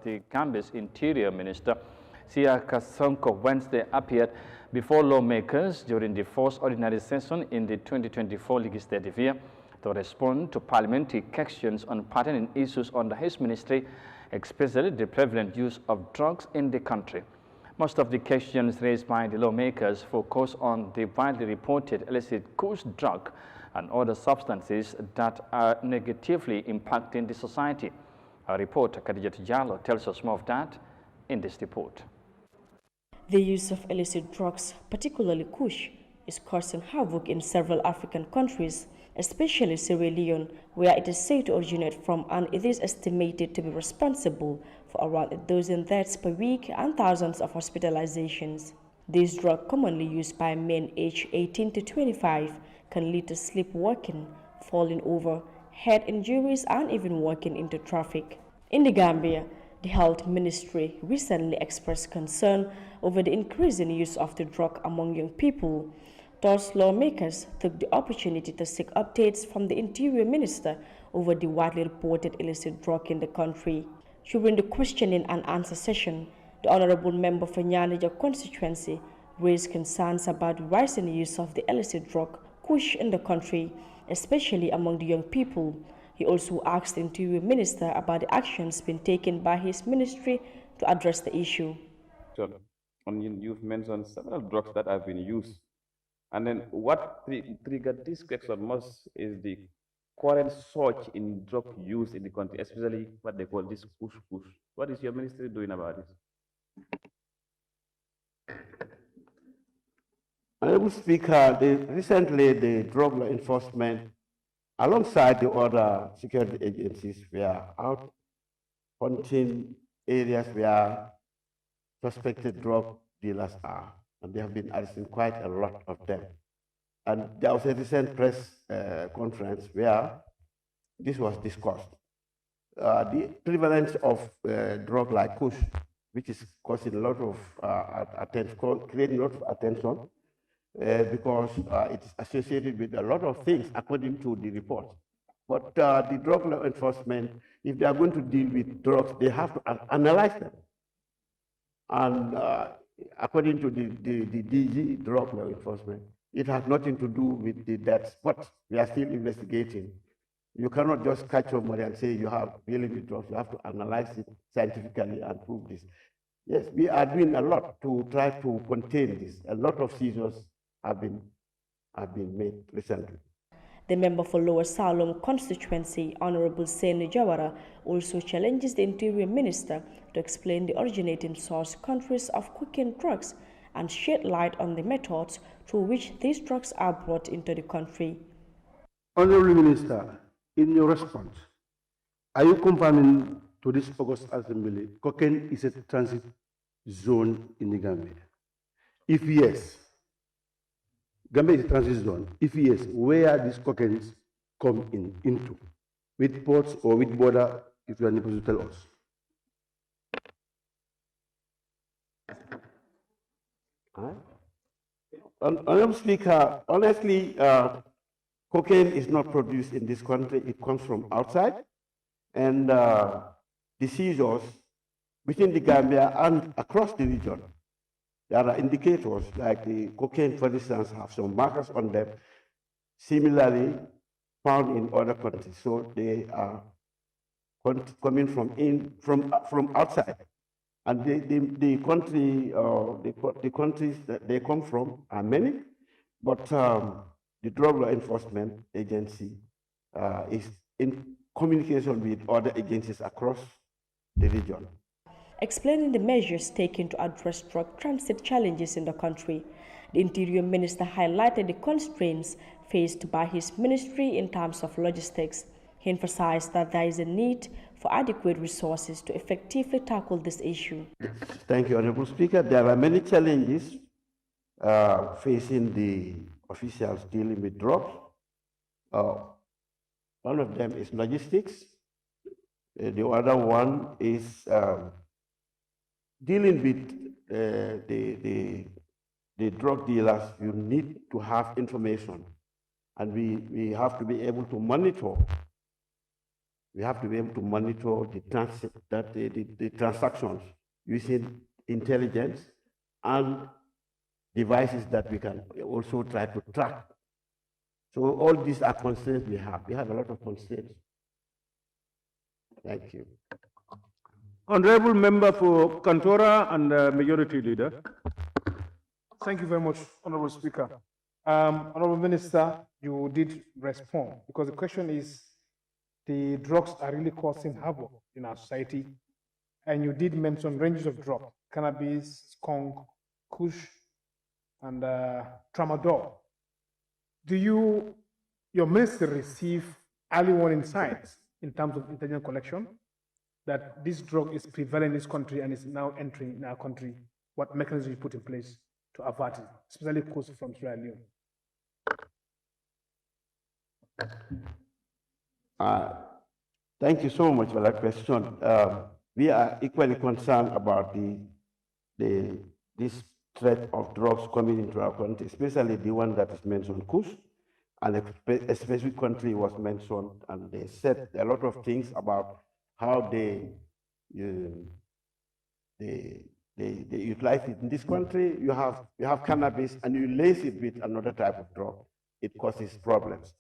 the Gambia's Interior Minister, Sia Kasonko, Wednesday appeared before lawmakers during the first ordinary session in the 2024 legislative year to respond to parliamentary questions on pertinent issues under his ministry, especially the prevalent use of drugs in the country. Most of the questions raised by the lawmakers focus on the widely reported illicit Kush drug and other substances that are negatively impacting the society. Our reporter Khadija Jallo tells us more of that in this report. The use of illicit drugs, particularly Kush, is causing havoc in several African countries, especially Sierra Leone, where it is said to originate from, and it is estimated to be responsible for around 12 deaths per week and thousands of hospitalizations. This drug, commonly used by men aged 18 to 25, can lead to sleepwalking, falling over, head injuries, and even walking into traffic. In the Gambia, the Health Ministry recently expressed concern over the increasing use of the drug among young people. Thus, lawmakers took the opportunity to seek updates from the Interior Minister over the widely reported illicit drug in the country. During the questioning and answer session, the Honorable Member for Nyanija constituency raised concerns about the rising use of the illicit drug Kush in the country, especially among the young people. He also asked the Interior Minister about the actions being taken by his ministry to address the issue. So, you've mentioned several drugs that have been used. And then what triggered this question most is the current surge in drug use in the country, especially what they call this Kush. What is your ministry doing about this? Honorable Speaker, recently the drug law enforcement, alongside the other security agencies, we are out hunting areas where suspected drug dealers are, and they have been arresting quite a lot of them. And there was a recent press conference where this was discussed. The prevalence of drug like Kush, which is causing a lot of attention, creating a lot of attention, because it is associated with a lot of things according to the report. But the drug law enforcement, if they are going to deal with drugs, they have to analyze them. And according to the DG, drug law enforcement, it has nothing to do with the deaths, but we are still investigating. You cannot just catch somebody and say you have dealing with drugs. You have to analyze it scientifically and prove this. Yes, we are doing a lot to try to contain this. A lot of seizures have been made recently. The member for Lower Salom constituency, Honorable Seni Jawara, also challenges the Interior Minister to explain the originating source countries of cocaine drugs and shed light on the methods through which these drugs are brought into the country. Honorable Minister, in your response, are you confirming to this August Assembly cocaine is a transit zone in the Gambia? If yes, Gambia is a transit zone. If yes, where these cocaines come into? With ports or with border, if you are able to tell us. Honorable Speaker, honestly, cocaine is not produced in this country. It comes from outside. And the seizures within the Gambia and across the region, there are indicators like the cocaine, for instance, have some markers on them, similarly found in other countries. So they are coming from outside. And the countries that they come from are many, but the Drug Law Enforcement Agency is in communication with other agencies across the region. Explaining the measures taken to address drug transit challenges in the country, the Interior Minister highlighted the constraints faced by his ministry in terms of logistics. He emphasized that there is a need for adequate resources to effectively tackle this issue. Thank you, Honorable Speaker. There are many challenges facing the officials dealing with drugs. One of them is logistics. The other one is dealing with the drug dealers. You need to have information, and we have to be able to monitor We have to be able to monitor the transit, the transactions using intelligence and devices that we can also try to track. So all these are constraints we have. We have a lot of constraints. Thank you. Honorable Member for Kantora and Majority Leader. Thank you very much, Honorable Speaker. Honorable Minister, you did respond because the question is, the drugs are really causing havoc in our society, and you did mention ranges of drugs: cannabis, skunk, kush, and tramadol. Do your ministry receive early warning signs in terms of intelligence collection that this drug is prevalent in this country and is now entering in our country? What mechanisms you put in place to avert it, especially kush from Sierra Leone? Thank you so much for that question. We are equally concerned about this threat of drugs coming into our country, especially the one that is mentioned, Kush, and a specific country was mentioned, and they said a lot of things about how they utilize it. In this country, you have cannabis and you lace it with another type of drug. It causes problems.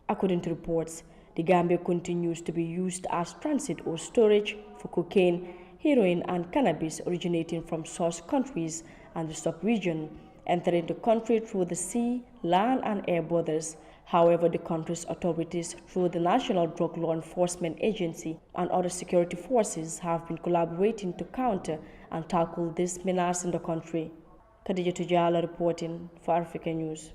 According to reports, the Gambia continues to be used as transit or storage for cocaine, heroin, and cannabis originating from source countries and the sub-region, entering the country through the sea, land, and air borders. However, the country's authorities, through the National Drug Law Enforcement Agency and other security forces, have been collaborating to counter and tackle this menace in the country. Khadija Tujala reporting for Africa News.